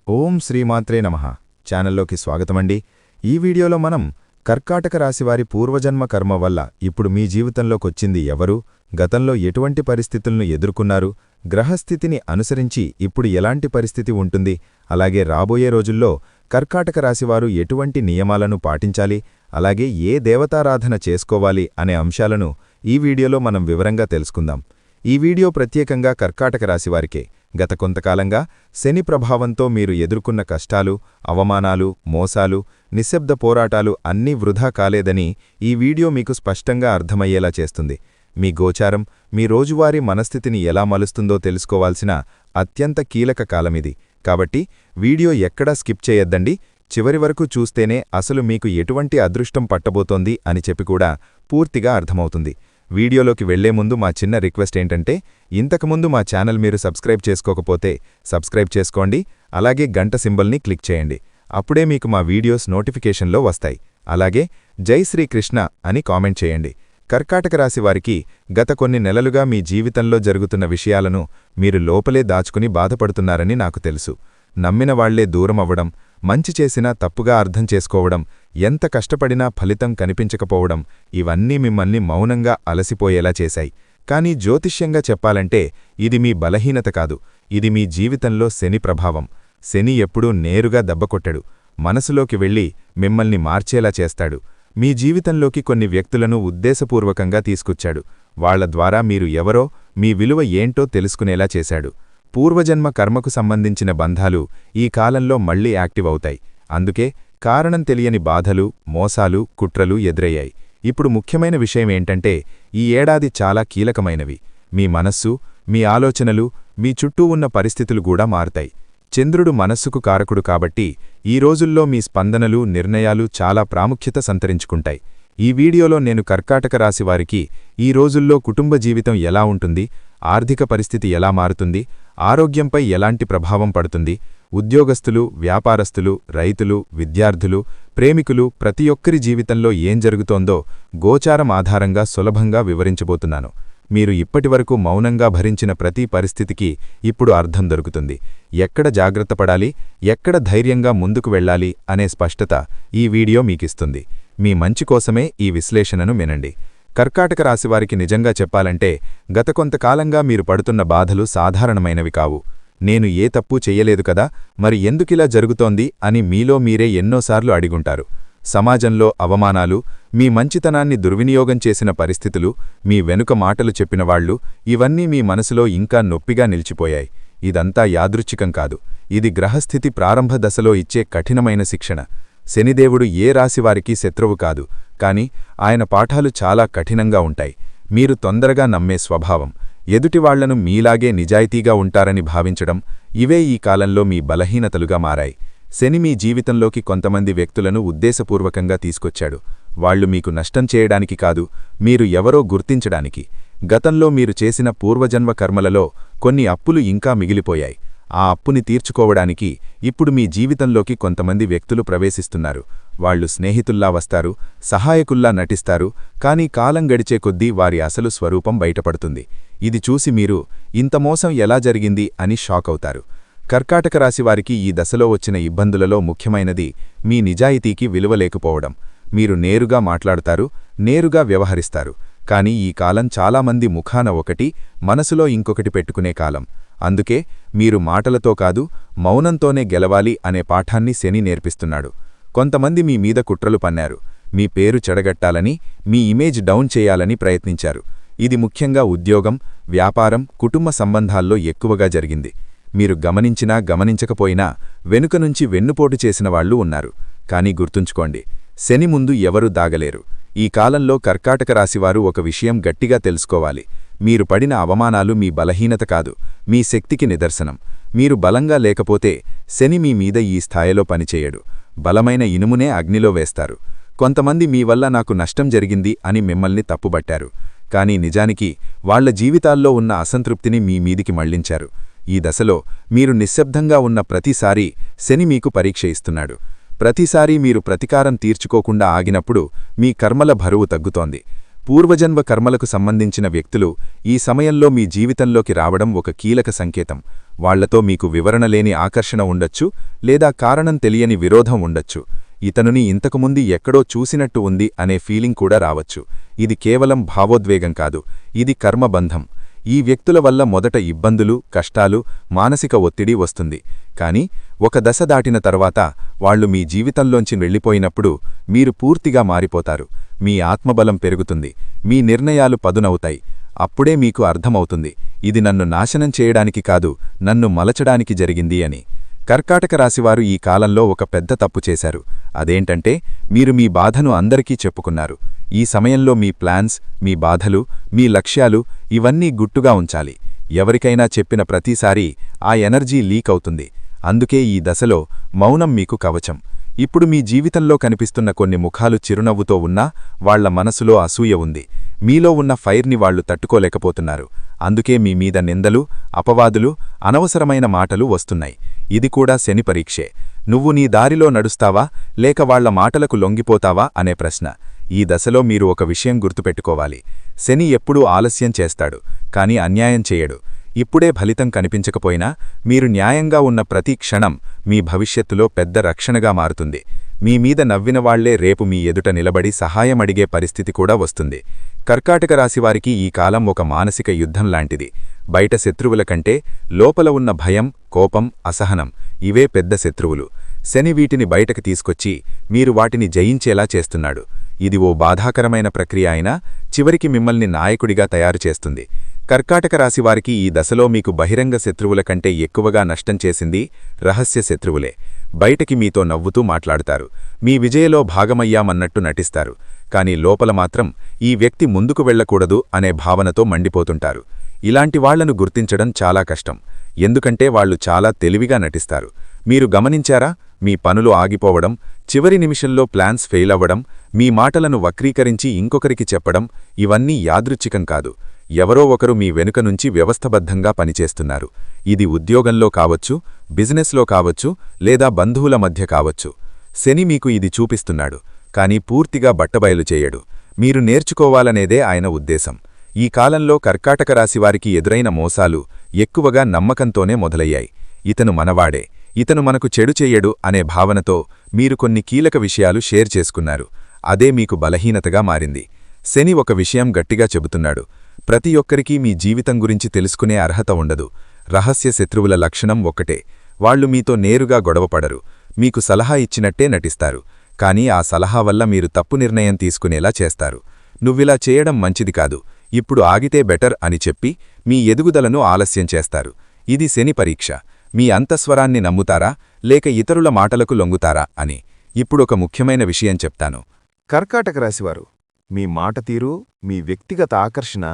ఓం శ్రీమాత్రే నమః ఛానల్లోకి స్వాగతమండి. ఈ వీడియోలో మనం కర్కాటక రాశివారి పూర్వజన్మ కర్మ వల్ల ఇప్పుడు మీ జీవితంలోకొచ్చింది ఎవరు, గతంలో ఎటువంటి పరిస్థితులను ఎదుర్కొన్నారు, గ్రహస్థితిని అనుసరించి ఇప్పుడు ఎలాంటి పరిస్థితి ఉంటుంది, అలాగే రాబోయే రోజుల్లో కర్కాటక రాశివారు ఎటువంటి నియమాలను పాటించాలి, అలాగే ఏ దేవతారాధన చేసుకోవాలి అనే అంశాలను ఈ వీడియోలో మనం వివరంగా తెలుసుకుందాం. ఈ వీడియో ప్రత్యేకంగా కర్కాటక రాశివారికే. గత కొంతకాలంగా శని ప్రభావంతో మీరు ఎదుర్కొన్న కష్టాలు, అవమానాలు, మోసాలు, నిశ్శబ్ద పోరాటాలు అన్నీ వృధా కాలేదని ఈ వీడియో మీకు స్పష్టంగా అర్థమయ్యేలా చేస్తుంది. మీ గోచారం మీ రోజువారీ మనస్థితిని ఎలా మలుస్తుందో తెలుసుకోవాల్సిన అత్యంత కీలక కాలమిది. కాబట్టి వీడియో ఎక్కడా స్కిప్ చేయొద్దండి. చివరి వరకు చూస్తేనే అసలు మీకు ఎటువంటి అదృష్టం పట్టబోతోంది అని చెప్పి కూడా పూర్తిగా అర్థమవుతుంది. వీడియోలోకి వెళ్లే ముందు మా చిన్న రిక్వెస్ట్ ఏంటంటే, ఇంతకుముందు మా ఛానల్ మీరు సబ్స్క్రైబ్ చేసుకోకపోతే సబ్స్క్రైబ్ చేసుకోండి, అలాగే గంట సింబల్ని క్లిక్ చేయండి. అప్పుడే మీకు మా వీడియోస్ నోటిఫికేషన్లో వస్తాయి. అలాగే జై శ్రీకృష్ణ అని కామెంట్ చేయండి. కర్కాటక రాశివారికి గత కొన్ని నెలలుగా మీ జీవితంలో జరుగుతున్న విషయాలను మీరు లోపలే దాచుకుని బాధపడుతున్నారని నాకు తెలుసు. నమ్మిన వాళ్లే దూరమవ్వడం, మంచి చేసినా తప్పుగా అర్థం చేసుకోవడం, ఎంత కష్టపడినా ఫలితం కనిపించకపోవడం, ఇవన్నీ మిమ్మల్ని మౌనంగా అలసిపోయేలా చేశాయి. కానీ జ్యోతిష్యంగా చెప్పాలంటే ఇది మీ బలహీనత కాదు, ఇది మీ జీవితంలో శని ప్రభావం. శని ఎప్పుడూ నేరుగా దెబ్బకొట్టడు, మనసులోకి వెళ్ళి మిమ్మల్ని మార్చేలా చేస్తాడు. మీ జీవితంలోకి కొన్ని వ్యక్తులను ఉద్దేశపూర్వకంగా తీసుకొచ్చాడు. వాళ్ల ద్వారా మీరు ఎవరో, మీ విలువ ఏంటో తెలుసుకునేలా చేశాడు. పూర్వజన్మ కర్మకు సంబంధించిన బంధాలు ఈ కాలంలో మళ్లీ యాక్టివ్ అవుతాయి. అందుకే కారణం తెలియని బాధలు, మోసాలు, కుట్రలు ఎదురయ్యాయి. ఇప్పుడు ముఖ్యమైన విషయమేంటంటే, ఈ ఏడాది చాలా కీలకమైనవి. మీ మనస్సు, మీ ఆలోచనలు, మీ చుట్టూ ఉన్న పరిస్థితులు కూడా మారుతాయి. చంద్రుడు మనస్సుకు కారకుడు కాబట్టి ఈ రోజుల్లో మీ స్పందనలు, నిర్ణయాలు చాలా ప్రాముఖ్యత సంతరించుకుంటాయి. ఈ వీడియోలో నేను కర్కాటక రాశివారికి ఈ రోజుల్లో కుటుంబ జీవితం ఎలా ఉంటుంది, ఆర్థిక పరిస్థితి ఎలా మారుతుంది, ఆరోగ్యంపై ఎలాంటి ప్రభావం పడుతుంది, ఉద్యోగస్తులు, వ్యాపారస్తులు, రైతులు, విద్యార్థులు, ప్రేమికులు ప్రతి ఒక్కరి జీవితంలో ఏం జరుగుతోందో గోచారం ఆధారంగా సులభంగా వివరించబోతున్నాను. మీరు ఇప్పటివరకు మౌనంగా భరించిన ప్రతి పరిస్థితికి ఇప్పుడు అర్థం దొరుకుతుంది. ఎక్కడ జాగ్రత్త పడాలి, ఎక్కడ ధైర్యంగా ముందుకు వెళ్లాలి అనే స్పష్టత ఈ వీడియో మీకిస్తుంది. మీ మంచి కోసమే ఈ విశ్లేషణను వినండి. కర్కాటక రాశివారికి నిజంగా చెప్పాలంటే గత కొంతకాలంగా మీరు పడుతున్న బాధలు సాధారణమైనవి కావు. నేను ఏ తప్పు చెయ్యలేదు కదా, మరి ఎందుకిలా జరుగుతోంది అని మీలో మీరే ఎన్నోసార్లు అడిగుంటారు. సమాజంలో అవమానాలు, మీ మంచితనాన్ని దుర్వినియోగం చేసిన పరిస్థితులు, మీ వెనుక మాటలు చెప్పినవాళ్లు, ఇవన్నీ మీ మనసులో ఇంకా నొప్పిగా నిలిచిపోయాయి. ఇదంతా యాదృచ్ఛికం కాదు, ఇది గ్రహస్థితి ప్రారంభ దశలో ఇచ్చే కఠినమైన శిక్షణ. శనిదేవుడు ఏ రాశివారికి శత్రువు కాదు, కాని ఆయన పాఠాలు చాలా కఠినంగా ఉంటాయి. మీరు తొందరగా నమ్మే స్వభావం, ఎదుటివాళ్లను మీలాగే నిజాయితీగా ఉంటారని భావించడం, ఇవే ఈ కాలంలో మీ బలహీనతలుగా మారాయి. శని మీ జీవితంలోకి కొంతమంది వ్యక్తులను ఉద్దేశపూర్వకంగా తీసుకొచ్చాడు. వాళ్లు మీకు నష్టం చేయడానికి కాదు, మీరు ఎవరో గుర్తించడానికి. గతంలో మీరు చేసిన పూర్వజన్మ కర్మలలో కొన్ని అప్పులు ఇంకా మిగిలిపోయాయి. ఆ అప్పుని తీర్చుకోవడానికి ఇప్పుడు మీ జీవితంలోకి కొంతమంది వ్యక్తులు ప్రవేశిస్తున్నారు. వాళ్లు స్నేహితుల్లా వస్తారు, సహాయకుల్లా నటిస్తారు, కానీ కాలం గడిచే కొద్దీ వారి అసలు స్వరూపం బయటపడుతుంది. ఇది చూసి మీరు ఇంత మోసం ఎలా జరిగింది అని షాక్ అవుతారు. కర్కాటక రాశివారికి ఈ దశలో వచ్చిన ఇబ్బందులలో ముఖ్యమైనది మీ నిజాయితీకి విలువ లేకపోవడం. మీరు నేరుగా మాట్లాడతారు, నేరుగా వ్యవహరిస్తారు, కానీ ఈ కాలం చాలామంది ముఖాన ఒకటి, మనసులో ఇంకొకటి పెట్టుకునే కాలం. అందుకే మీరు మాటలతో కాదు, మౌనంతోనే గెలవాలి అనే పాఠాన్ని శని నేర్పిస్తున్నాడు. కొంతమంది మీ మీద కుట్రలు పన్నారు, మీ పేరు చెడగట్టాలని, మీ ఇమేజ్ డౌన్ చేయాలని ప్రయత్నించారు. ఇది ముఖ్యంగా ఉద్యోగం, వ్యాపారం, కుటుంబ సంబంధాల్లో ఎక్కువగా జరిగింది. మీరు గమనించినా గమనించకపోయినా వెనుక నుంచి వెన్నుపోటు చేసిన వాళ్లు ఉన్నారు. కానీ గుర్తుంచుకోండి, శని ముందు ఎవరూ దాగలేరు. ఈ కాలంలో కర్కాటక రాశివారు ఒక విషయం గట్టిగా తెలుసుకోవాలి. మీరు పడిన అవమానాలు మీ బలహీనత కాదు, మీ శక్తికి నిదర్శనం. మీరు బలంగా లేకపోతే శని మీ మీద ఈ స్థాయిలో పనిచేయడు. బలమైన ఇనుమునే అగ్నిలో వేస్తారు. కొంతమంది మీ వల్ల నాకు నష్టం జరిగింది అని మిమ్మల్ని తప్పుబట్టారు, కానీ నిజానికి వాళ్ల జీవితాల్లో ఉన్న అసంతృప్తిని మీ మీదికి మళ్లించారు. ఈ దశలో మీరు నిశ్శబ్దంగా ఉన్న ప్రతిసారీ శని మీకు పరీక్ష ఇస్తున్నాడు. ప్రతిసారీ మీరు ప్రతీకారం తీర్చుకోకుండా ఆగినప్పుడు మీ కర్మల బరువు తగ్గుతోంది. పూర్వజన్మ కర్మలకు సంబంధించిన వ్యక్తులు ఈ సమయంలో మీ జీవితంలోకి రావడం ఒక కీలక సంకేతం. వాళ్లతో మీకు వివరణలేని ఆకర్షణ ఉండొచ్చు, లేదా కారణం తెలియని విరోధం ఉండొచ్చు. ఇతనుని ఇంతకుముందు ఎక్కడో చూసినట్టు ఉంది అనే ఫీలింగ్ కూడా రావచ్చు. ఇది కేవలం భావోద్వేగం కాదు, ఇది కర్మబంధం. ఈ వ్యక్తుల వల్ల మొదట ఇబ్బందులు, కష్టాలు, మానసిక ఒత్తిడి వస్తుంది. కాని ఒక దశ దాటిన తర్వాత వాళ్లు మీ జీవితంలోంచి వెళ్ళిపోయినప్పుడు మీరు పూర్తిగా మారిపోతారు. మీ ఆత్మబలం పెరుగుతుంది, మీ నిర్ణయాలు పదునవుతాయి. అప్పుడే మీకు అర్థమవుతుంది, ఇది నన్ను నాశనం చేయడానికి కాదు, నన్ను మలచడానికి జరిగింది అని. కర్కాటక రాశివారు ఈ కాలంలో ఒక పెద్ద తప్పు చేశారు. అదేంటంటే, మీరు మీ బాధను అందరికీ చెప్పుకున్నారు. ఈ సమయంలో మీ ప్లాన్స్, మీ బాధలు, మీ లక్ష్యాలు ఇవన్నీ గుట్టుగా ఉంచాలి. ఎవరికైనా చెప్పిన ప్రతిసారీ ఆ ఎనర్జీ లీక్ అవుతుంది. అందుకే ఈ దశలో మౌనం మీకు కవచం. ఇప్పుడు మీ జీవితంలో కనిపిస్తున్న కొన్ని ముఖాలు చిరునవ్వుతో ఉన్నా వాళ్ల మనసులో అసూయ ఉంది. మీలో ఉన్న ఫైర్ని వాళ్లు తట్టుకోలేకపోతున్నారు. అందుకే మీ మీద నిందలు, అపవాదులు, అనవసరమైన మాటలు వస్తున్నాయి. ఇది కూడా శని పరీక్షే. నువ్వు నీ దారిలో నడుస్తావా, లేక వాళ్ల మాటలకు లొంగిపోతావా అనే ప్రశ్న. ఈ దశలో మీరు ఒక విషయం గుర్తుపెట్టుకోవాలి. శని ఎప్పుడూ ఆలస్యం చేస్తాడు, కాని అన్యాయం చేయడు. ఇప్పుడే ఫలితం కనిపించకపోయినా మీరు న్యాయంగా ఉన్న ప్రతి క్షణం మీ భవిష్యత్తులో పెద్ద రక్షణగా మారుతుంది. మీ మీద నవ్వినవాళ్లే రేపు మీ ఎదుట నిలబడి సహాయమడిగే పరిస్థితి కూడా వస్తుంది. కర్కాటక రాశివారికి ఈ కాలం ఒక మానసిక యుద్ధం లాంటిది. బయట శత్రువుల కంటే లోపల ఉన్న భయం, కోపం, అసహనం ఇవే పెద్ద శత్రువులు. శని వీటిని బయటకు తీసుకొచ్చి మీరు వాటిని జయించేలా చేస్తున్నాడు. ఇది ఓ బాధాకరమైన ప్రక్రియ అయినా చివరికి మిమ్మల్ని నాయకుడిగా తయారు చేస్తుంది. కర్కాటక రాశివారికి ఈ దశలో మీకు బహిరంగ శత్రువుల కంటే ఎక్కువగా నష్టం చేసింది రహస్య శత్రువులే. బయటకి మీతో నవ్వుతూ మాట్లాడుతారు, మీ విజయలో భాగమయ్యామన్నట్టు నటిస్తారు. కాని లోపల మాత్రం ఈ వ్యక్తి ముందుకు వెళ్లకూడదు అనే భావనతో మండిపోతుంటారు. ఇలాంటి వాళ్లను గుర్తించడం చాలా కష్టం, ఎందుకంటే వాళ్లు చాలా తెలివిగా నటిస్తారు. మీరు గమనించారా? మీ పనులు ఆగిపోవడం, చివరి నిమిషంలో ప్లాన్స్ ఫెయిల్ అవ్వడం, మీ మాటలను వక్రీకరించి ఇంకొకరికి చెప్పడం ఇవన్నీ యాదృచ్ఛికం కాదు. ఎవరో ఒకరు మీ వెనుక నుంచి వ్యవస్థబద్ధంగా పనిచేస్తున్నారు. ఇది ఉద్యోగంలో కావచ్చు, బిజినెస్లో కావచ్చు, లేదా బంధువుల మధ్య కావచ్చు. శని మీకు ఇది చూపిస్తున్నాడు, కాని పూర్తిగా బట్టబయలు చేయడు. మీరు నేర్చుకోవాలనేదే ఆయన ఉద్దేశం. ఈ కాలంలో కర్కాటక రాశివారికి ఎదురైన మోసాలు ఎక్కువగా నమ్మకంతోనే మొదలయ్యాయి. ఇతను మనవాడే, ఇతను మనకు చెడు చెయ్యడు అనే భావనతో మీరు కొన్ని కీలక విషయాలు షేర్ చేసుకున్నారు. అదే మీకు బలహీనతగా మారింది. శని ఒక విషయం గట్టిగా చెబుతున్నాడు, ప్రతి ఒక్కరికీ మీ జీవితం గురించి తెలుసుకునే అర్హత ఉండదు. రహస్య శత్రువుల లక్షణం ఒక్కటే, వాళ్లు మీతో నేరుగా గొడవపడరు, మీకు సలహా ఇచ్చినట్టే నటిస్తారు. కానీ ఆ సలహా వల్ల మీరు తప్పు నిర్ణయం తీసుకునేలా చేస్తారు. నువ్విలా చేయడం మంచిది కాదు, ఇప్పుడు ఆగితే బెటర్ అని చెప్పి మీ ఎదుగుదలను ఆలస్యం చేస్తారు. ఇది శని పరీక్ష. మీ అంతఃస్వరాన్ని నమ్ముతారా, లేక ఇతరుల మాటలకు లొంగుతారా అని. ఇప్పుడొక ముఖ్యమైన విషయం చెప్తాను. కర్కాటక రాశివారు, మీ మాట తీరు, మీ వ్యక్తిగత ఆకర్షణ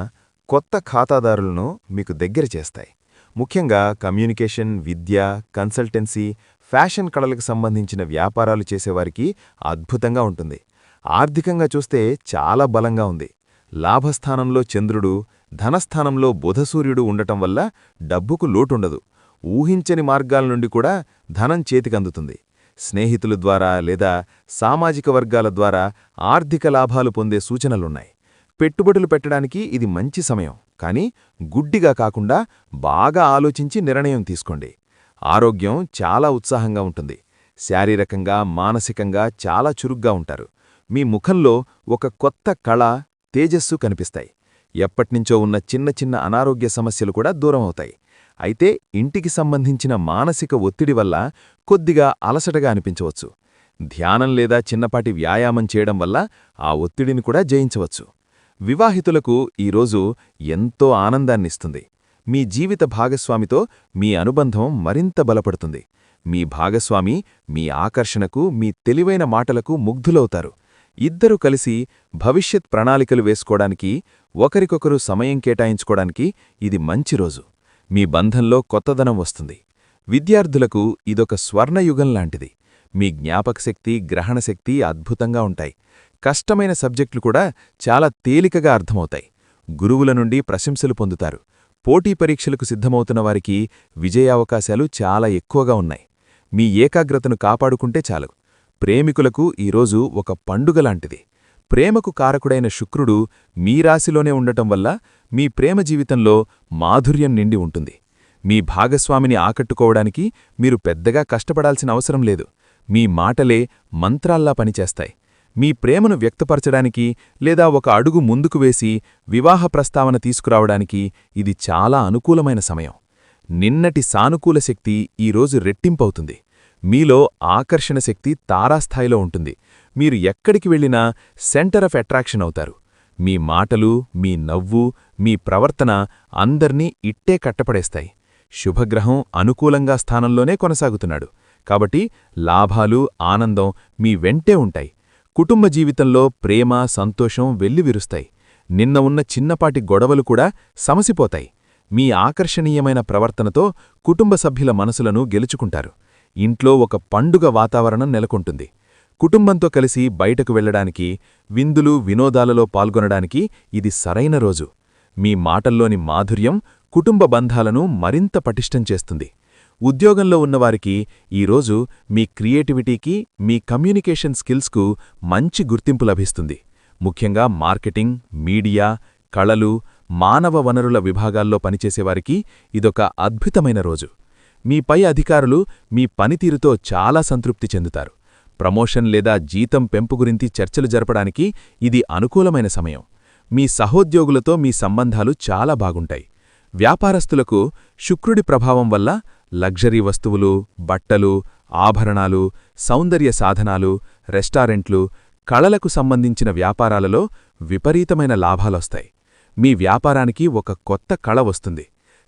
కొత్త ఖాతాదారులను మీకు దగ్గర చేస్తాయి. ముఖ్యంగా కమ్యూనికేషన్, విద్య, కన్సల్టెన్సీ, ఫ్యాషన్ కళలకు సంబంధించిన వ్యాపారాలు చేసేవారికి అద్భుతంగా ఉంటుంది. ఆర్థికంగా చూస్తే చాలా బలంగా ఉంది. లాభస్థానంలో చంద్రుడు, ధనస్థానంలో బుధసూర్యుడు ఉండటం వల్ల డబ్బుకు లోటుండదు. ఊహించని మార్గాల నుండి కూడా ధనం చేతికందుతుంది. స్నేహితుల ద్వారా లేదా సామాజిక వర్గాల ద్వారా ఆర్థిక లాభాలు పొందే సూచనలున్నాయి. పెట్టుబడులు పెట్టడానికి ఇది మంచి సమయం, కానీ గుడ్డిగా కాకుండా బాగా ఆలోచించి నిర్ణయం తీసుకోండి. ఆరోగ్యం చాలా ఉత్సాహంగా ఉంటుంది. శారీరకంగా, మానసికంగా చాలా చురుగ్గా ఉంటారు. మీ ముఖంలో ఒక కొత్త కళ, తేజస్సు కనిపిస్తాయి. ఎప్పట్నించో ఉన్న చిన్న చిన్న అనారోగ్య సమస్యలు కూడా దూరమవుతాయి. అయితే ఇంటికి సంబంధించిన మానసిక ఒత్తిడి వల్ల కొద్దిగా అలసటగా అనిపించవచ్చు. ధ్యానం లేదా చిన్నపాటి వ్యాయామం చేయడం వల్ల ఆ ఒత్తిడిని కూడా జయించవచ్చు. వివాహితులకు ఈరోజు ఎంతో ఆనందాన్నిస్తుంది. మీ జీవిత భాగస్వామితో మీ అనుబంధం మరింత బలపడుతుంది. మీ భాగస్వామి మీ ఆకర్షణకు, మీ తెలివైన మాటలకు ముగ్ధులవుతారు. ఇద్దరూ కలిసి భవిష్యత్ ప్రణాళికలు వేసుకోవడానికి, ఒకరికొకరు సమయం కేటాయించుకోవడానికి ఇది మంచి రోజు. మీ బంధంలో కొత్తదనం వస్తుంది. విద్యార్థులకు ఇదొక స్వర్ణయుగం లాంటిది. మీ జ్ఞాపకశక్తి, గ్రహణశక్తి అద్భుతంగా ఉంటాయి. కష్టమైన సబ్జెక్టులు కూడా చాలా తేలికగా అర్థమవుతాయి. గురువుల నుండి ప్రశంసలు పొందుతారు. పోటీ పరీక్షలకు సిద్ధమవుతున్న వారికి విజయావకాశాలు చాలా ఎక్కువగా ఉన్నాయి. మీ ఏకాగ్రతను కాపాడుకుంటే చాలు. ప్రేమికులకు ఈరోజు ఒక పండుగలాంటిది. ప్రేమకు కారకుడైన శుక్రుడు మీ రాశిలోనే ఉండటం వల్ల మీ ప్రేమ జీవితంలో మాధుర్యం నిండి ఉంటుంది. మీ భాగస్వామిని ఆకట్టుకోవడానికి మీరు పెద్దగా కష్టపడాల్సిన అవసరం లేదు. మీ మాటలే మంత్రాల్లా పనిచేస్తాయి. మీ ప్రేమను వ్యక్తపరచడానికి లేదా ఒక అడుగు ముందుకు వేసి వివాహ ప్రస్తావన తీసుకురావడానికి ఇది చాలా అనుకూలమైన సమయం. నిన్నటి సానుకూల శక్తి ఈరోజు రెట్టింపవుతుంది. మీలో ఆకర్షణ శక్తి తారాస్థాయిలో ఉంటుంది. మీరు ఎక్కడికి వెళ్ళినా సెంటర్ ఆఫ్ అట్రాక్షన్ అవుతారు. మీ మాటలు, మీ నవ్వు, మీ ప్రవర్తన అందర్నీ ఇట్టే కట్టపడేస్తాయి. శుభగ్రహం అనుకూలంగా స్థానంలోనే కొనసాగుతున్నాడు. కాబట్టి లాభాలు, ఆనందం మీ వెంటే ఉంటాయి. కుటుంబ జీవితంలో ప్రేమ, సంతోషం వెల్లివిరుస్తాయి. నిన్న ఉన్న చిన్నపాటి గొడవలు కూడా సమసిపోతాయి. మీ ఆకర్షణీయమైన ప్రవర్తనతో కుటుంబ సభ్యుల మనసులను గెలుచుకుంటారు. ఇంట్లో ఒక పండుగ వాతావరణం నెలకొంటుంది. కుటుంబంతో కలిసి బయటకు వెళ్లడానికి, విందులు, వినోదాలలో పాల్గొనడానికి ఇది సరైన రోజు. మీ మాటల్లోని మాధుర్యం కుటుంబ బంధాలను మరింత పటిష్టం చేస్తుంది. ఉద్యోగంలో ఉన్నవారికి ఈరోజు మీ క్రియేటివిటీకి, మీ కమ్యూనికేషన్ స్కిల్స్కు మంచి గుర్తింపు లభిస్తుంది. ముఖ్యంగా మార్కెటింగ్, మీడియా, కళలు, మానవ వనరుల విభాగాల్లో పనిచేసేవారికి ఇదొక అద్భుతమైన రోజు. మీ పై అధికారులు మీ పనితీరుతో చాలా సంతృప్తి చెందుతారు. ప్రమోషన్ లేదా జీతం పెంపు గురించి చర్చలు జరపడానికి ఇది అనుకూలమైన సమయం. మీ సహోద్యోగులతో మీ సంబంధాలు చాలా బాగుంటాయి. వ్యాపారస్తులకు శుక్రుడి ప్రభావం వల్ల లగ్జరీ వస్తువులు, బట్టలు, ఆభరణాలు, సౌందర్య సాధనాలు, రెస్టారెంట్లు, కళలకు సంబంధించిన వ్యాపారాలలో విపరీతమైన లాభాలొస్తాయి. మీ వ్యాపారానికి ఒక కొత్త కళ వస్తుంది.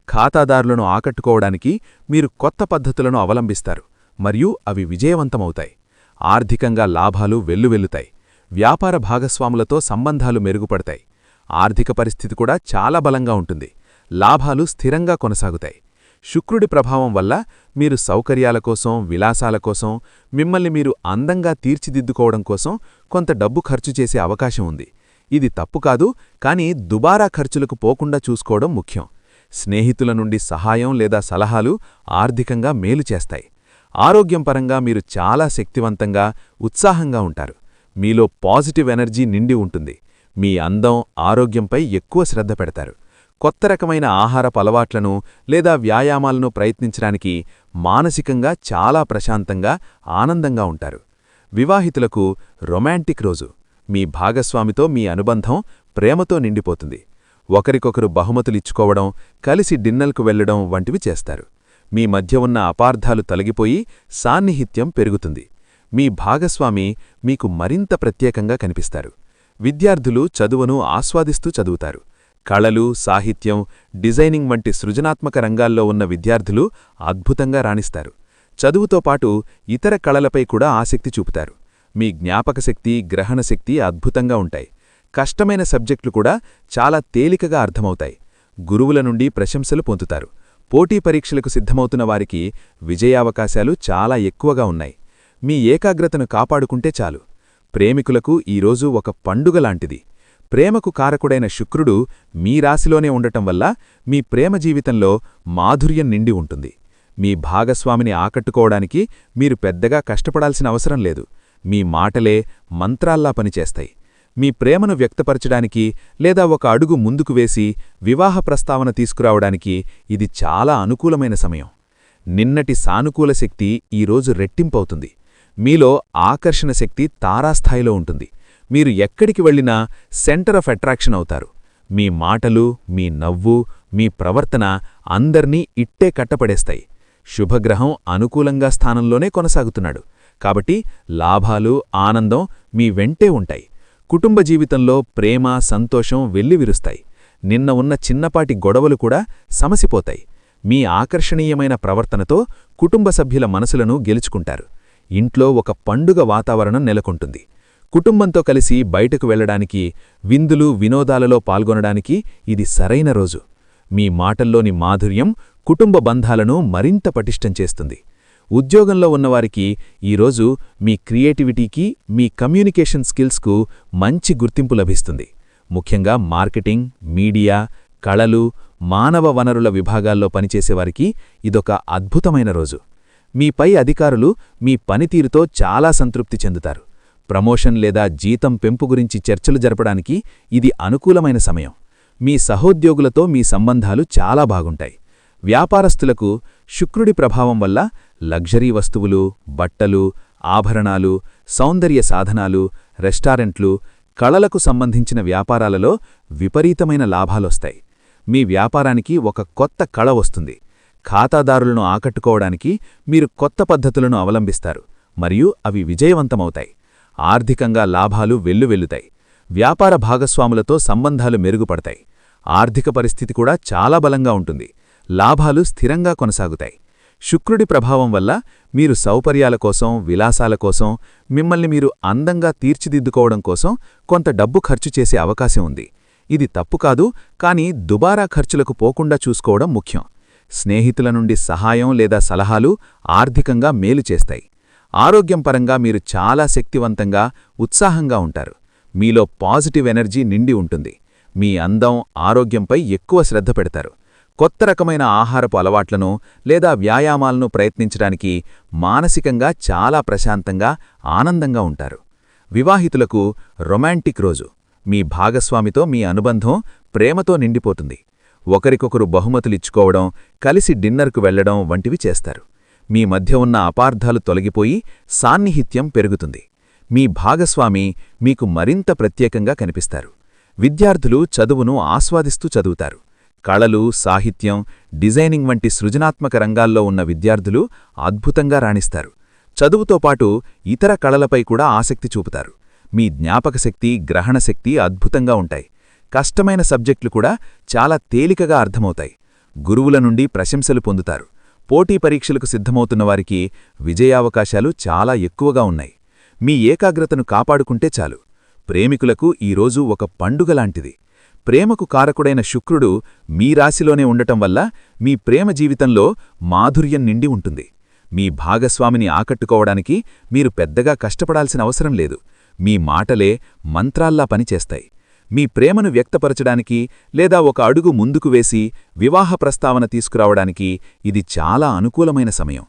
ఖాతాదారులను ఆకట్టుకోవడానికి మీరు కొత్త పద్ధతులను అవలంబిస్తారు మరియు అవి విజయవంతమవుతాయి. ఆర్థికంగా లాభాలు వెల్లువెల్లుతాయి. వ్యాపార భాగస్వాములతో సంబంధాలు మెరుగుపడతాయి. ఆర్థిక పరిస్థితి కూడా చాలా బలంగా ఉంటుంది. లాభాలు స్థిరంగా కొనసాగుతాయి. శుక్రుడి ప్రభావం వల్ల మీరు సౌకర్యాల కోసం, విలాసాల కోసం, మిమ్మల్ని మీరు అందంగా తీర్చిదిద్దుకోవడం కోసం కొంత డబ్బు ఖర్చు చేసే అవకాశం ఉంది. ఇది తప్పు కాదు, కానీ దుబారా ఖర్చులకు పోకుండా చూసుకోవడం ముఖ్యం. స్నేహితుల నుండి సహాయం లేదా సలహాలు ఆర్థికంగా మేలు చేస్తాయి. ఆరోగ్యం పరంగా మీరు చాలా శక్తివంతంగా, ఉత్సాహంగా ఉంటారు. మీలో పాజిటివ్ ఎనర్జీ నిండి ఉంటుంది. మీ అందం, ఆరోగ్యంపై ఎక్కువ శ్రద్ధ పెడతారు. కొత్త రకమైన ఆహారపు అలవాట్లను లేదా వ్యాయామాలను ప్రయత్నించడానికి మానసికంగా చాలా ప్రశాంతంగా, ఆనందంగా ఉంటారు. వివాహితులకు రొమాంటిక్ రోజు. మీ భాగస్వామితో మీ అనుబంధం ప్రేమతో నిండిపోతుంది. ఒకరికొకరు బహుమతులిచ్చుకోవడం, కలిసి డిన్నర్కు వెళ్లడం వంటివి చేస్తారు. మీ మధ్య ఉన్న అపార్థాలు తొలగిపోయి సాన్నిహిత్యం పెరుగుతుంది. మీ భాగస్వామి మీకు మరింత ప్రత్యేకంగా కనిపిస్తారు. విద్యార్థులు చదువును ఆస్వాదిస్తూ చదువుతారు. కళలు, సాహిత్యం, డిజైనింగ్ వంటి సృజనాత్మక రంగాల్లో ఉన్న విద్యార్థులు అద్భుతంగా రాణిస్తారు. చదువుతో పాటు ఇతర కళలపై కూడా ఆసక్తి చూపుతారు. మీ జ్ఞాపకశక్తి, గ్రహణశక్తి అద్భుతంగా ఉంటాయి. కష్టమైన సబ్జెక్టులు కూడా చాలా తేలికగా అర్థమవుతాయి. గురువుల నుండి ప్రశంసలు పొందుతారు. పోటీ పరీక్షలకు సిద్ధమవుతున్న వారికి విజయావకాశాలు చాలా ఎక్కువగా ఉన్నాయి. మీ ఏకాగ్రతను కాపాడుకుంటే చాలు. ప్రేమికులకు ఈరోజు ఒక పండుగలాంటిది. ప్రేమకు కారకుడైన శుక్రుడు మీ రాశిలోనే ఉండటం వల్ల మీ ప్రేమ జీవితంలో మాధుర్యం నిండి ఉంటుంది. మీ భాగస్వామిని ఆకట్టుకోవడానికి మీరు పెద్దగా కష్టపడాల్సిన అవసరం లేదు. మీ మాటలే మంత్రాల్లా పనిచేస్తాయి. మీ ప్రేమను వ్యక్తపరచడానికి లేదా ఒక అడుగు ముందుకు వేసి వివాహ ప్రస్తావన తీసుకురావడానికి ఇది చాలా అనుకూలమైన సమయం. నిన్నటి సానుకూల శక్తి ఈరోజు రెట్టింపవుతుంది. మీలో ఆకర్షణ శక్తి తారాస్థాయిలో ఉంటుంది. మీరు ఎక్కడికి వెళ్ళినా సెంటర్ ఆఫ్ అట్రాక్షన్ అవుతారు. మీ మాటలు, మీ నవ్వు, మీ ప్రవర్తన అందర్నీ ఇట్టే కట్టపడేస్తాయి. శుభగ్రహం అనుకూలంగా స్థానంలోనే కొనసాగుతున్నాడు. కాబట్టి లాభాలు, ఆనందం మీ వెంటే ఉంటాయి. కుటుంబ జీవితంలో ప్రేమ, సంతోషం వెల్లివిరుస్తాయి. నిన్న ఉన్న చిన్నపాటి గొడవలు కూడా సమసిపోతాయి. మీ ఆకర్షణీయమైన ప్రవర్తనతో కుటుంబ సభ్యుల మనసులను గెలుచుకుంటారు. ఇంట్లో ఒక పండుగ వాతావరణం నెలకొంటుంది. కుటుంబంతో కలిసి బయటకు వెళ్లడానికి, విందులు, వినోదాలలో పాల్గొనడానికి ఇది సరైన రోజు. మీ మాటల్లోని మాధుర్యం కుటుంబ బంధాలను మరింత పటిష్టం చేస్తుంది. ఉద్యోగంలో ఉన్నవారికి ఈరోజు మీ క్రియేటివిటీకి, మీ కమ్యూనికేషన్ స్కిల్స్కు మంచి గుర్తింపు లభిస్తుంది. ముఖ్యంగా మార్కెటింగ్, మీడియా, కళలు, మానవ వనరుల విభాగాల్లో పనిచేసేవారికి ఇదొక అద్భుతమైన రోజు. మీ పై అధికారులు మీ పనితీరుతో చాలా సంతృప్తి చెందుతారు. ప్రమోషన్ లేదా జీతం పెంపు గురించి చర్చలు జరపడానికి ఇది అనుకూలమైన సమయం. మీ సహోద్యోగులతో మీ సంబంధాలు చాలా బాగుంటాయి. వ్యాపారస్తులకు శుక్రుడి ప్రభావం వల్ల లగ్జరీ వస్తువులు, బట్టలు, ఆభరణాలు, సౌందర్య సాధనాలు, రెస్టారెంట్లు, కళలకు సంబంధించిన వ్యాపారాలలో విపరీతమైన లాభాలొస్తాయి. మీ వ్యాపారానికి ఒక కొత్త కళ వస్తుంది. ఖాతాదారులను ఆకట్టుకోవడానికి మీరు కొత్త పద్ధతులను అవలంబిస్తారు మరియు అవి విజయవంతమవుతాయి. ఆర్థికంగా లాభాలు వెల్లువెల్లుతాయి. వ్యాపార భాగస్వాములతో సంబంధాలు మెరుగుపడతాయి. ఆర్థిక పరిస్థితి కూడా చాలా బలంగా ఉంటుంది. లాభాలు స్థిరంగా కొనసాగుతాయి. శుక్రుడి ప్రభావం వల్ల మీరు సౌకర్యాల కోసం, విలాసాల కోసం, మిమ్మల్ని మీరు అందంగా తీర్చిదిద్దుకోవడం కోసం కొంత డబ్బు ఖర్చు చేసే అవకాశం ఉంది. ఇది తప్పు కాదు, కానీ దుబారా ఖర్చులకు పోకుండా చూసుకోవడం ముఖ్యం. స్నేహితుల నుండి సహాయం లేదా సలహాలు ఆర్థికంగా మేలు చేస్తాయి. ఆరోగ్యం పరంగా మీరు చాలా శక్తివంతంగా, ఉత్సాహంగా ఉంటారు. మీలో పాజిటివ్ ఎనర్జీ నిండి ఉంటుంది. మీ అందం, ఆరోగ్యంపై ఎక్కువ శ్రద్ధ పెడతారు. కొత్త రకమైన ఆహారపు అలవాట్లను లేదా వ్యాయామాలను ప్రయత్నించడానికి మానసికంగా చాలా ప్రశాంతంగా, ఆనందంగా ఉంటారు. వివాహితులకు రొమాంటిక్ రోజు. మీ భాగస్వామితో మీ అనుబంధం ప్రేమతో నిండిపోతుంది. ఒకరికొకరు బహుమతులిచ్చుకోవడం, కలిసి డిన్నర్కు వెళ్లడం వంటివి చేస్తారు. మీ మధ్య ఉన్న అపార్థాలు తొలగిపోయి సాన్నిహిత్యం పెరుగుతుంది. మీ భాగస్వామి మీకు మరింత ప్రత్యేకంగా కనిపిస్తారు. విద్యార్థులు చదువును ఆస్వాదిస్తూ చదువుతారు. కళలు, సాహిత్యం, డిజైనింగ్ వంటి సృజనాత్మక రంగాల్లో ఉన్న విద్యార్థులు అద్భుతంగా రాణిస్తారు. చదువుతో పాటు ఇతర కళలపై కూడా ఆసక్తి చూపుతారు. మీ జ్ఞాపకశక్తి, గ్రహణశక్తి అద్భుతంగా ఉంటాయి. కష్టమైన సబ్జెక్టులు కూడా చాలా తేలికగా అర్థమవుతాయి. గురువుల నుండి ప్రశంసలు పొందుతారు. పోటీ పరీక్షలకు సిద్ధమవుతున్నవారికి విజయావకాశాలు చాలా ఎక్కువగా ఉన్నాయి. మీ ఏకాగ్రతను కాపాడుకుంటే చాలు. ప్రేమికులకు ఈరోజు ఒక పండుగలాంటిది. ప్రేమకు కారకుడైన శుక్రుడు మీ రాశిలోనే ఉండటం వల్ల మీ ప్రేమ జీవితంలో మాధుర్యం నిండి ఉంటుంది. మీ భాగస్వామిని ఆకట్టుకోవడానికి మీరు పెద్దగా కష్టపడాల్సిన అవసరం లేదు. మీ మాటలే మంత్రాల్లా పనిచేస్తాయి. మీ ప్రేమను వ్యక్తపరచడానికి లేదా ఒక అడుగు ముందుకు వేసి వివాహ ప్రస్తావన తీసుకురావడానికి ఇది చాలా అనుకూలమైన సమయం.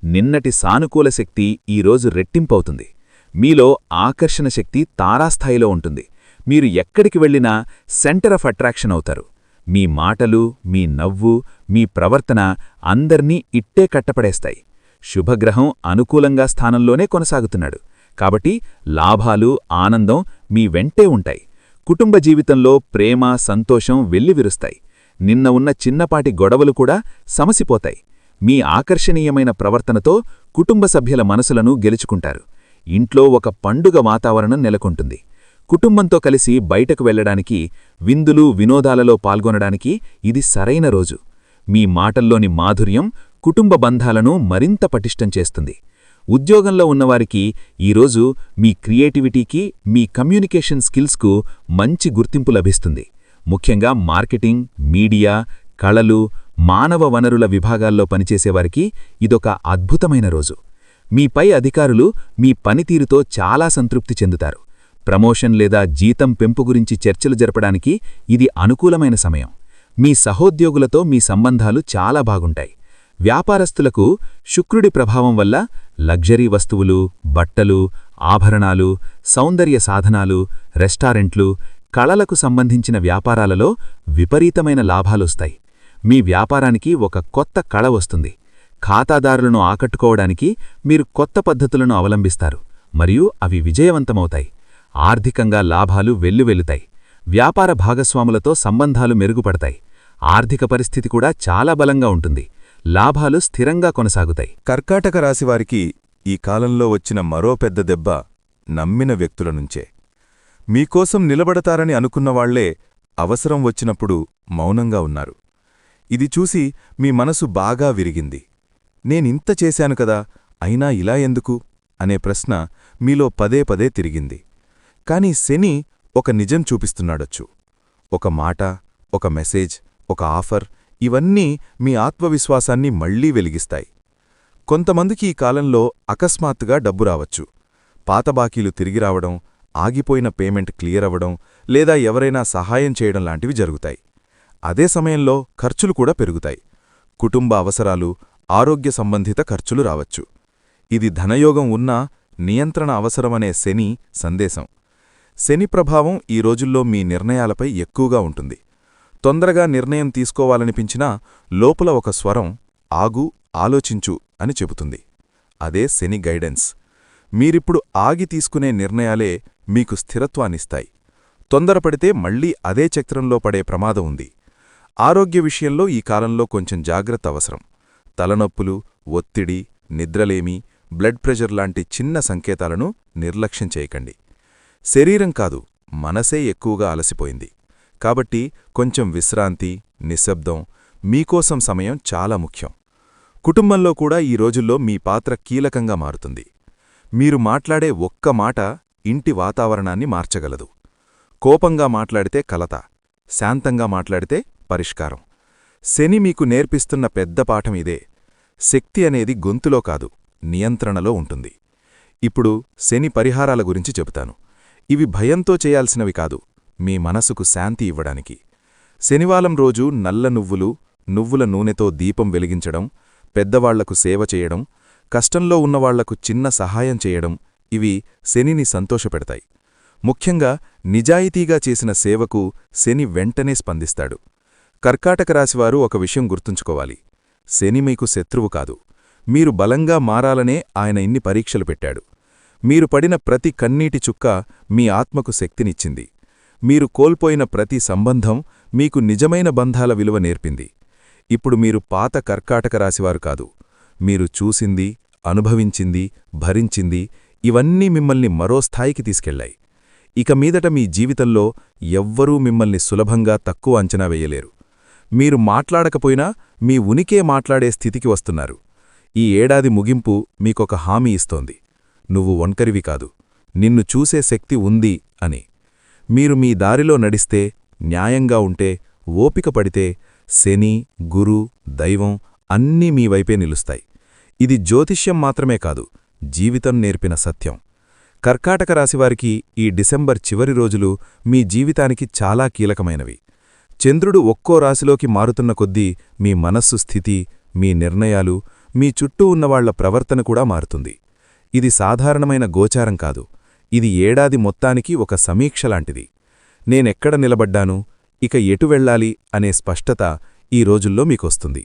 నిన్నటి సానుకూల శక్తి ఈరోజు రెట్టింపవుతుంది. మీలో ఆకర్షణ శక్తి తారాస్థాయిలో ఉంటుంది. మీరు ఎక్కడికి వెళ్ళినా సెంటర్ ఆఫ్ అట్రాక్షన్ అవుతారు. మీ మాటలు, మీ నవ్వు, మీ ప్రవర్తన అందర్నీ ఇట్టే కట్టపడేస్తాయి. శుభగ్రహం అనుకూలంగా స్థానంలోనే కొనసాగుతున్నాడు. కాబట్టి లాభాలు, ఆనందం మీ వెంటే ఉంటాయి. కుటుంబ జీవితంలో ప్రేమ, సంతోషం వెల్లివిరుస్తాయి. నిన్న ఉన్న చిన్నపాటి గొడవలు కూడా సమసిపోతాయి. మీ ఆకర్షణీయమైన ప్రవర్తనతో కుటుంబ సభ్యుల మనసులను గెలుచుకుంటారు. ఇంట్లో ఒక పండుగ వాతావరణం నెలకొంటుంది. కుటుంబంతో కలిసి బయటకు వెళ్లడానికి, విందులు, వినోదాలలో పాల్గొనడానికి ఇది సరైన రోజు. మీ మాటల్లోని మాధుర్యం కుటుంబ బంధాలను మరింత పటిష్టం చేస్తుంది. ఉద్యోగంలో ఉన్నవారికి ఈరోజు మీ క్రియేటివిటీకి, మీ కమ్యూనికేషన్ స్కిల్స్కు మంచి గుర్తింపు లభిస్తుంది. ముఖ్యంగా మార్కెటింగ్, మీడియా, కళలు, మానవ వనరుల విభాగాల్లో పనిచేసేవారికి ఇదొక అద్భుతమైన రోజు. మీ పై అధికారులు మీ పనితీరుతో చాలా సంతృప్తి చెందుతారు. ప్రమోషన్ లేదా జీతం పెంపు గురించి చర్చలు జరపడానికి ఇది అనుకూలమైన సమయం. మీ సహోద్యోగులతో మీ సంబంధాలు చాలా బాగుంటాయి. వ్యాపారస్తులకు శుక్రుడి ప్రభావం వల్ల లగ్జరీ వస్తువులు, బట్టలు, ఆభరణాలు, సౌందర్య సాధనాలు, రెస్టారెంట్లు, కళలకు సంబంధించిన వ్యాపారాలలో విపరీతమైన లాభాలొస్తాయి. మీ వ్యాపారానికి ఒక కొత్త కళ వస్తుంది. ఖాతాదారులను ఆకట్టుకోవడానికి మీరు కొత్త పద్ధతులను అవలంబిస్తారు మరియు అవి విజయవంతమవుతాయి. ఆర్థికంగా లాభాలు వెల్లువెల్లుతాయి. వ్యాపార భాగస్వాములతో సంబంధాలు మెరుగుపడతాయి. ఆర్థిక పరిస్థితి కూడా చాలా బలంగా ఉంటుంది. లాభాలు స్థిరంగా కొనసాగుతాయి. కర్కాటక రాశివారికి ఈ కాలంలో వచ్చిన మరో పెద్ద దెబ్బ నమ్మిన వ్యక్తుల నుంచే. మీకోసం నిలబడతారని అనుకున్నవాళ్లే అవసరం వచ్చినప్పుడు మౌనంగా ఉన్నారు. ఇది చూసి మీ మనసు బాగా విరిగింది. నేనింత చేశాను కదా, అయినా ఇలా ఎందుకు అనే ప్రశ్న మీలో పదే పదే తిరిగింది. కాని శని ఒక నిజం చూపిస్తున్నాడొచ్చు. ఒక మాట, ఒక మెసేజ్, ఒక ఆఫర్ ఇవన్నీ మీ ఆత్మవిశ్వాసాన్ని మళ్లీ వెలిగిస్తాయి. కొంతమందికి ఈ కాలంలో అకస్మాత్తుగా డబ్బు రావచ్చు. పాత బాకీలు తిరిగి రావడం, ఆగిపోయిన పేమెంట్ క్లియర్ అవ్వడం, లేదా ఎవరైనా సహాయం చేయడం లాంటివి జరుగుతాయి. అదే సమయంలో ఖర్చులు కూడా పెరుగుతాయి. కుటుంబ అవసరాలు, ఆరోగ్య సంబంధిత ఖర్చులు రావచ్చు. ఇది ధనయోగం ఉన్నా నియంత్రణ అవసరమనే శని సందేశం. శని ప్రభావం ఈ రోజుల్లో మీ నిర్ణయాలపై ఎక్కువగా ఉంటుంది. తొందరగా నిర్ణయం తీసుకోవాలనిపించినా లోపల ఒక స్వరం ఆగు, ఆలోచించు అని చెబుతుంది. అదే శని గైడెన్స్. మీరిప్పుడు ఆగి తీసుకునే నిర్ణయాలే మీకు స్థిరత్వాన్నిస్తాయి. తొందరపడితే మళ్లీ అదే చక్రంలో పడే ప్రమాదం ఉంది. ఆరోగ్య విషయంలో ఈ కాలంలో కొంచెం జాగ్రత్త అవసరం. తలనొప్పులు, ఒత్తిడి, నిద్రలేమి, బ్లడ్ ప్రెషర్ లాంటి చిన్న సంకేతాలను నిర్లక్ష్యం చేయకండి. శరీరం కాదు, మనసే ఎక్కువగా అలసిపోయింది. కాబట్టి కొంచెం విశ్రాంతి, నిశ్శబ్దం, మీకోసం సమయం చాలా ముఖ్యం. కుటుంబంలో కూడా ఈ రోజుల్లో మీ పాత్ర కీలకంగా మారుతుంది. మీరు మాట్లాడే ఒక్క మాట ఇంటి వాతావరణాన్ని మార్చగలదు. కోపంగా మాట్లాడితే కలత, శాంతంగా మాట్లాడితే పరిష్కారం. శని మీకు నేర్పిస్తున్న పెద్ద పాఠం ఇదే. శక్తి అనేది గొంతులో కాదు, నియంత్రణలో ఉంటుంది. ఇప్పుడు శని పరిహారాల గురించి చెబుతాను. ఇవి భయంతో చేయాల్సినవి కాదు, మీ మనసుకు శాంతి ఇవ్వడానికి. శనివారం రోజు నల్ల నువ్వుల నూనెతో దీపం వెలిగించడం, పెద్దవాళ్లకు సేవ చేయడం, కష్టంలో ఉన్నవాళ్లకు చిన్న సహాయం చేయడం ఇవి శనిని సంతోషపెడతాయి. ముఖ్యంగా నిజాయితీగా చేసిన సేవకు శని వెంటనే స్పందిస్తాడు. కర్కాటక రాశివారు ఒక విషయం గుర్తుంచుకోవాలి. శని మీకు శత్రువు కాదు. మీరు బలంగా మారాలనే ఆయన ఇన్ని పరీక్షలు పెట్టాడు. మీరు పడిన ప్రతి కన్నీటి చుక్క మీ ఆత్మకు శక్తినిచ్చింది. మీరు కోల్పోయిన ప్రతి సంబంధం మీకు నిజమైన బంధాల విలువ నేర్పింది. ఇప్పుడు మీరు పాత కర్కాటక రాశివారు కాదు. మీరు చూసింది, అనుభవించింది, భరించింది ఇవన్నీ మిమ్మల్ని మరో స్థాయికి తీసుకెళ్లాయి. ఇక మీదట మీ జీవితంలో ఎవ్వరూ మిమ్మల్ని సులభంగా తక్కువ అంచనా వేయలేరు. మీరు మాట్లాడకపోయినా మీ ఉనికే మాట్లాడే స్థితికి వస్తున్నారు. ఈ ఏడాది ముగింపు మీకొక హామీ ఇస్తోంది. నువ్వు ఒంటరివి కాదు, నిన్ను చూసే శక్తి ఉంది అని. మీరు మీ దారిలో నడిస్తే, న్యాయంగా ఉంటే, ఓపిక పడితే శని, గురు, దైవం అన్నీ మీ వైపే నిలుస్తాయి. ఇది జ్యోతిష్యం మాత్రమే కాదు, జీవితం నేర్పిన సత్యం. కర్కాటక రాశివారికి ఈ డిసెంబర్ చివరి రోజులు మీ జీవితానికి చాలా కీలకమైనవి. చంద్రుడు ఒక్కో రాశిలోకి మారుతున్న కొద్దీ మీ మనస్సు స్థితి, మీ నిర్ణయాలు, మీ చుట్టూ ఉన్నవాళ్ల ప్రవర్తన కూడా మారుతుంది. ఇది సాధారణమైన గోచారం కాదు, ఇది ఏడాది మొత్తానికి ఒక సమీక్షలాంటిది. నేనెక్కడ నిలబడ్డాను, ఇక ఎటు వెళ్ళాలి అనే స్పష్టత ఈ రోజుల్లో మీకొస్తుంది.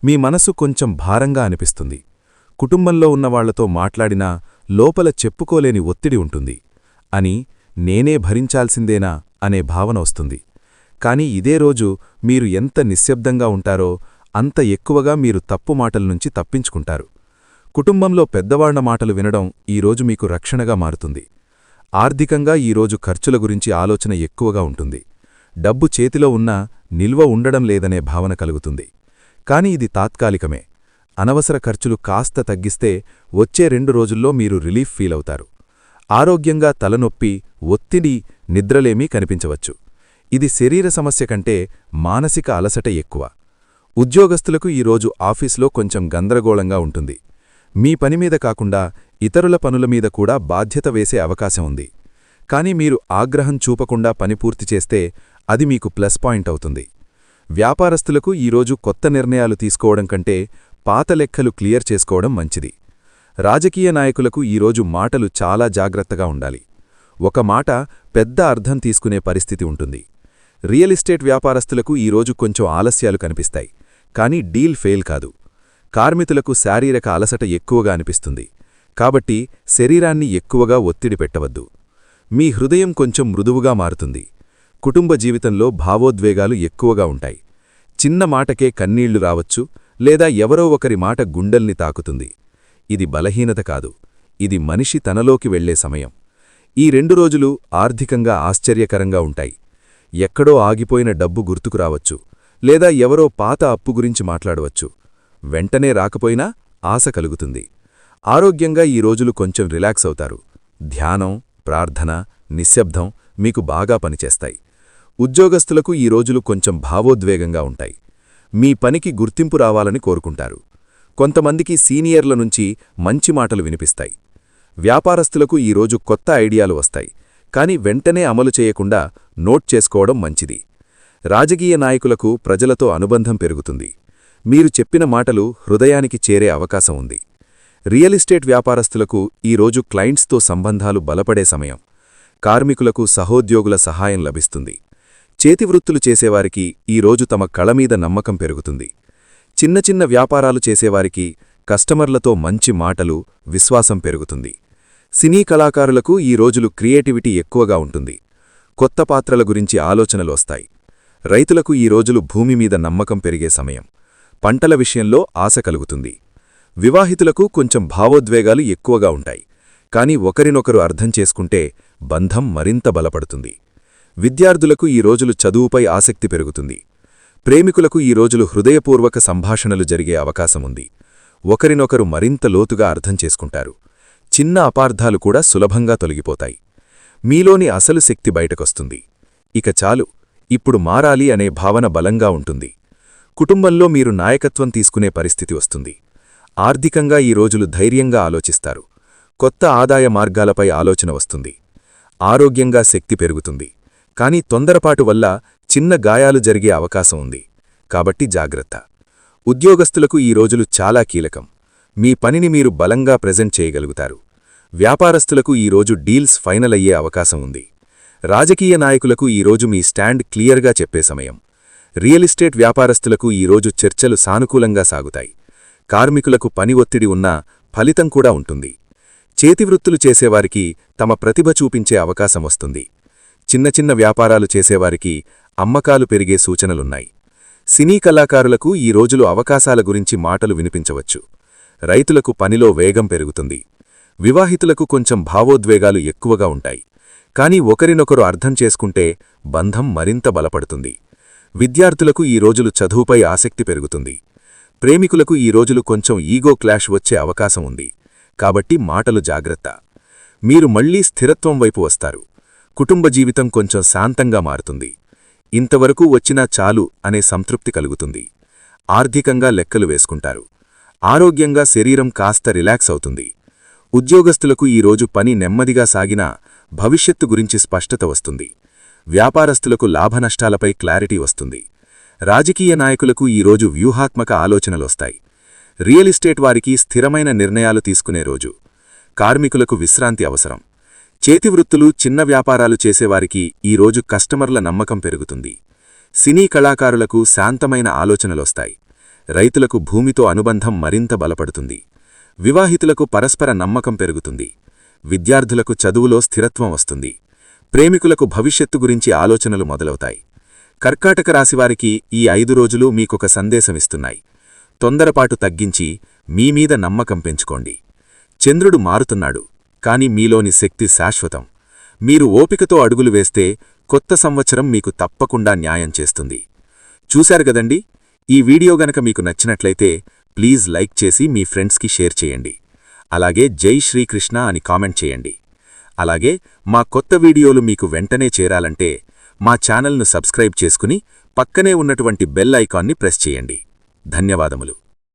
మీ మనసు కొంచెం భారంగా అనిపిస్తుంది. కుటుంబంలో ఉన్నవాళ్లతో మాట్లాడినా లోపల చెప్పుకోలేని ఒత్తిడి ఉంటుంది. అని నేనే భరించాల్సిందేనా అనే భావన వస్తుంది. కాని ఇదే రోజు మీరు ఎంత నిశ్శబ్దంగా ఉంటారో అంత ఎక్కువగా మీరు తప్పు మాటలనుంచి తప్పించుకుంటారు. కుటుంబంలో పెద్దవాళ్ల మాటలు వినడం ఈరోజు మీకు రక్షణగా మారుతుంది. ఆర్థికంగా ఈరోజు ఖర్చుల గురించి ఆలోచన ఎక్కువగా ఉంటుంది. డబ్బు చేతిలో ఉన్నా నిల్వ ఉండడం లేదనే భావన కలుగుతుంది. కాని ఇది తాత్కాలికమే. అనవసర ఖర్చులు కాస్త తగ్గిస్తే వచ్చే 2 రోజుల్లో మీరు రిలీఫ్ ఫీలవుతారు. ఆరోగ్యంగా తలనొప్పి, ఒత్తిడి, నిద్రలేమీ కనిపించవచ్చు. ఇది శరీర సమస్య కంటే మానసిక అలసట ఎక్కువ. ఉద్యోగస్తులకు ఈరోజు ఆఫీసులో కొంచెం గందరగోళంగా ఉంటుంది. మీ పనిమీద కాకుండా ఇతరుల పనుల మీద కూడా బాధ్యత వేసే అవకాశం ఉంది. కాని మీరు ఆగ్రహం చూపకుండా పని పూర్తి చేస్తే అది మీకు ప్లస్ పాయింట్ అవుతుంది. వ్యాపారస్తులకు ఈరోజు కొత్త నిర్ణయాలు తీసుకోవడం కంటే పాత లెక్కలు క్లియర్ చేసుకోవడం మంచిది. రాజకీయ నాయకులకు ఈరోజు మాటలు చాలా జాగ్రత్తగా ఉండాలి. ఒక మాట పెద్ద అర్థం తీసుకునే పరిస్థితి ఉంటుంది. రియల్ ఎస్టేట్ వ్యాపారస్తులకు ఈరోజు కొంచెం ఆలస్యాలు కనిపిస్తాయి, కానీ డీల్ ఫెయిల్ కాదు. కార్మికులకు శారీరక అలసట ఎక్కువగా అనిపిస్తుంది. కాబట్టి శరీరాన్ని ఎక్కువగా ఒత్తిడి పెట్టవద్దు. మీ హృదయం కొంచెం మృదువుగా మారుతుంది. కుటుంబ జీవితంలో భావోద్వేగాలు ఎక్కువగా ఉంటాయి. చిన్న మాటకే కన్నీళ్లు రావచ్చు, లేదా ఎవరో ఒకరి మాట గుండెల్ని తాకుతుంది. ఇది బలహీనత కాదు, ఇది మనిషి తనలోకి వెళ్లే సమయం. ఈ 2 రోజులు ఆర్థికంగా ఆశ్చర్యకరంగా ఉంటాయి. ఎక్కడో ఆగిపోయిన డబ్బు గుర్తుకు రావచ్చు, లేదా ఎవరో పాత అప్పు గురించి మాట్లాడవచ్చు. వెంటనే రాకపోయినా ఆశ కలుగుతుంది. ఆరోగ్యంగా ఈ రోజులు కొంచెం రిలాక్స్ అవుతారు. ధ్యానం, ప్రార్థన, నిశ్శబ్దం మీకు బాగా పనిచేస్తాయి. ఉద్యోగస్తులకు ఈ రోజులు కొంచెం భావోద్వేగంగా ఉంటాయి. మీ పనికి గుర్తింపు రావాలని కోరుకుంటారు. కొంతమందికి సీనియర్ల నుంచి మంచి మాటలు వినిపిస్తాయి. వ్యాపారస్తులకు ఈరోజు కొత్త ఐడియాలు వస్తాయి, కాని వెంటనే అమలు చేయకుండా నోట్ చేసుకోవడం మంచిది. రాజకీయ నాయకులకు ప్రజలతో అనుబంధం పెరుగుతుంది. మీరు చెప్పిన మాటలు హృదయానికి చేరే అవకాశం ఉంది. రియల్ ఎస్టేట్ వ్యాపారస్తులకు ఈరోజు క్లయింట్స్తో సంబంధాలు బలపడే సమయం. కార్మికులకు సహోద్యోగుల సహాయం లభిస్తుంది. చేతివృత్తులు చేసేవారికి ఈరోజు తమ కళమీద నమ్మకం పెరుగుతుంది. చిన్న చిన్న వ్యాపారాలు చేసేవారికి కస్టమర్లతో మంచి మాటలు, విశ్వాసం పెరుగుతుంది. సినీ కళాకారులకు ఈ రోజులు క్రియేటివిటీ ఎక్కువగా ఉంటుంది. కొత్త పాత్రల గురించి ఆలోచనలు వస్తాయి. రైతులకు ఈ రోజులు భూమి మీద నమ్మకం పెరిగే సమయం. పంటల విషయంలో ఆశ కలుగుతుంది. వివాహితులకు కొంచెం భావోద్వేగాలు ఎక్కువగా ఉంటాయి. కాని ఒకరినొకరు అర్థం చేసుకుంటే బంధం మరింత బలపడుతుంది. విద్యార్థులకు ఈ రోజులు చదువుపై ఆసక్తి పెరుగుతుంది. ప్రేమికులకు ఈ రోజులు హృదయపూర్వక సంభాషణలు జరిగే అవకాశముంది. ఒకరినొకరు మరింత లోతుగా అర్థం చేసుకుంటారు. చిన్న అపార్థాలు కూడా సులభంగా తొలగిపోతాయి. మీలోని అసలు శక్తి బయటకొస్తుంది. ఇక చాలు, ఇప్పుడు మారాలి అనే భావన బలంగా ఉంటుంది. కుటుంబంలో మీరు నాయకత్వం తీసుకునే పరిస్థితి వస్తుంది. ఆర్థికంగా ఈ రోజులు ధైర్యంగా ఆలోచిస్తారు. కొత్త ఆదాయ మార్గాలపై ఆలోచన వస్తుంది. ఆరోగ్యంగా శక్తి పెరుగుతుంది. కానీ తొందరపాటు వల్ల చిన్న గాయాలు జరిగే అవకాశం ఉంది. కాబట్టి జాగ్రత్త. ఉద్యోగస్తులకు ఈ రోజులు చాలా కీలకం. మీ పనిని మీరు బలంగా ప్రెజెంట్ చేయగలుగుతారు. వ్యాపారస్తులకు ఈ రోజు డీల్స్ ఫైనల్ అయ్యే అవకాశం ఉంది. రాజకీయ నాయకులకు ఈ రోజు మీ స్టాండ్ క్లియర్గా చెప్పే సమయం. రియల్ ఎస్టేట్ వ్యాపారస్తులకు ఈ రోజు చర్చలు సానుకూలంగా సాగుతాయి. కార్మికులకు పని ఒత్తిడి ఉన్నా ఫలితం కూడా ఉంటుంది. చేతివృత్తులు చేసేవారికి తమ ప్రతిభ చూపించే అవకాశం వస్తుంది. చిన్న చిన్న వ్యాపారాలు చేసేవారికి అమ్మకాలు పెరిగే సూచనలున్నాయి. సినీ కళాకారులకు ఈ రోజులు అవకాశాల గురించి మాటలు వినిపించవచ్చు. రైతులకు పనిలో వేగం పెరుగుతుంది. వివాహితులకు కొంచెం భావోద్వేగాలు ఎక్కువగా ఉంటాయి. కాని ఒకరినొకరు అర్థం చేసుకుంటే బంధం మరింత బలపడుతుంది. విద్యార్థులకు ఈ రోజులు చదువుపై ఆసక్తి పెరుగుతుంది. ప్రేమికులకు ఈ రోజులు కొంచెం ఈగో క్లాష్ వచ్చే అవకాశం ఉంది. కాబట్టి మాటలు జాగ్రత్త. మీరు మళ్లీ స్థిరత్వం వైపు వస్తారు. కుటుంబ జీవితం కొంచెం శాంతంగా మారుతుంది. ఇంతవరకు వచ్చినా చాలు అనే సంతృప్తి కలుగుతుంది. ఆర్థికంగా లెక్కలు వేసుకుంటారు. ఆరోగ్యంగా శరీరం కాస్త రిలాక్స్ అవుతుంది. ఉద్యోగస్తులకు ఈ రోజు పని నెమ్మదిగా సాగినా భవిష్యత్తు గురించి స్పష్టత వస్తుంది. వ్యాపారస్తులకు లాభనష్టాలపై క్లారిటీ వస్తుంది. రాజకీయ నాయకులకు ఈ రోజు వ్యూహాత్మక ఆలోచనలొస్తాయి. రియల్ ఎస్టేట్ వారికి స్థిరమైన నిర్ణయాలు తీసుకునే రోజు. కార్మికులకు విశ్రాంతి అవసరం. చేతివృత్తులు, చిన్న వ్యాపారాలు చేసేవారికి ఈ రోజు కస్టమర్ల నమ్మకం పెరుగుతుంది. సినీ కళాకారులకు శాంతమైన ఆలోచనలొస్తాయి. రైతులకు భూమితో అనుబంధం మరింత బలపడుతుంది. వివాహితులకు పరస్పర నమ్మకం పెరుగుతుంది. విద్యార్థులకు చదువులో స్థిరత్వం వస్తుంది. ప్రేమికులకు భవిష్యత్తు గురించి ఆలోచనలు మొదలవుతాయి. కర్కాటక రాశివారికి ఈ 5 రోజులు మీకొక సందేశమిస్తున్నాయి. తొందరపాటు తగ్గించి మీమీద నమ్మకం పెంచుకోండి. చంద్రుడు మారుతున్నాడు, కాని మీలోని శక్తి శాశ్వతం. మీరు ఓపికతో అడుగులు వేస్తే కొత్త సంవత్సరం మీకు తప్పకుండా న్యాయం చేస్తుంది. చూశారు గదండి, ఈ వీడియో గనక మీకు నచ్చినట్లయితే ప్లీజ్ లైక్ చేసి మీ ఫ్రెండ్స్కి షేర్ చేయండి. అలాగే జై శ్రీకృష్ణ అని కామెంట్ చేయండి. అలాగే మా కొత్త వీడియోలు మీకు వెంటనే చేరాలంటే మా ఛానల్ను సబ్స్క్రైబ్ చేసుకుని పక్కనే ఉన్నటువంటి బెల్ ఐకాన్ని ప్రెస్ చేయండి. ధన్యవాదములు.